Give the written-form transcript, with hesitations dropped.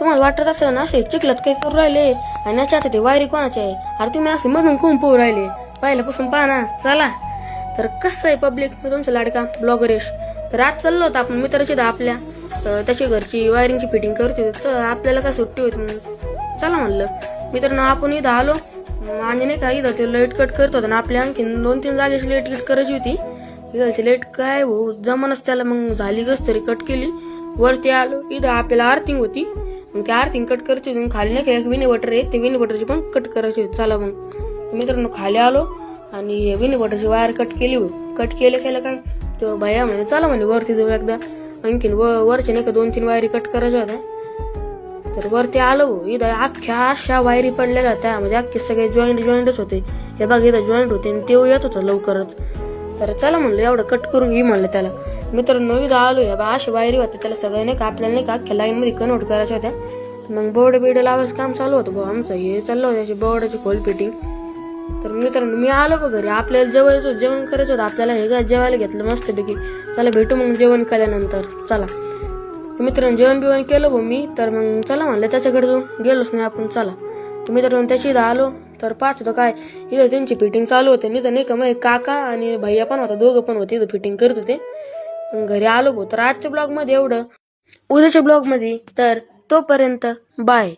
तुम्हाला वाटत असेल ना असे चिखलात काही करू राहिले आणि याच्या ते वायरी कोणाचे आहे, अरे तुम्ही असे मधून कुंपू राहिले पहिल्यापासून पहा ना. चला तर कसं आहे पब्लिक, मी तुमचा लाडका ब्लॉगर यश. तर आज चाललो होतं आपण मित्राची आपल्या, त्याची घरची वायरिंगची फिटिंग करत होती, तर आपल्याला काय सुट्टी होती म्हणून चला म्हणलं मित्रांनो आपण इथं आलो. आणि नाही का इथं ते लाईट कट करत होता ना, आपल्या आणखीन 2-3 जागेची लाईट कट करायची होती. इथं लाईट काय हो जमानच त्याला, मग झाली कस तरी कट केली. वरती आलो इथं आपल्याला आर्थिंग होती, मग त्या आर्थिंग कट करायची होती. खाली नाही का एक विनी बटर आहे, ते विनी बटरची पण कट करायची होती. चला मग मित्रांनो खाली आलो आणि विनी बटरची वायर कट केली. कट केलं काय तर भैया म्हणे चला म्हणे वरती जाऊ एकदा, आणखीन वरच्या नाही का 2-3 वायरी कट करायच्या होत्या. तर वरती आलो इथं अख्ख्या अशा वायरी पडलेल्या होत्या, म्हणजे अख्खे सगळे जॉईंटच होते. हे बघ इथं जॉईंट होते आणि ते येत होतं लवकरच. तर चला म्हणलं एवढं कट करून घे म्हणलं त्याला. मित्रांनो इथं आलो या बा अशा वायरी होत्या, त्याला सगळ्या नाही का आपल्याला नाही का अख्ख्या लाईन मध्ये कन्वर्ट करायच्या होत्या. मग बोर्ड लावायचं काम चालू होतं भाऊ आमचं, हे चाललं होतं त्याची बोर्डाची खोल फिटिंग. तर मित्रांनो मी आलो बघ घरी, आपल्याला जेवण करायचं होतं आपल्याला. हे काय जेवायला घेतलं मस्तपैकी. चला भेटू मग जेवण केल्यानंतर. चला मित्रांनो जेवण बिवण केलं भाऊ मी, तर मग चला म्हणलं त्याच्याकडे जाऊन गेलोच नाही आपण. चला तर मित्रांनो त्याची इथं आलो तर पाहत होतं काय इथं त्यांची फिटिंग चालू होते. इथं नाही का मग काका आणि भैया पण होता, दोघं पण होते इथं फिटिंग करत होते. घरी आलो भाऊ. तर आजच्या ब्लॉग मध्ये एवढं, उद्याच्या ब्लॉग मध्ये तर तोपर्यंत बाय.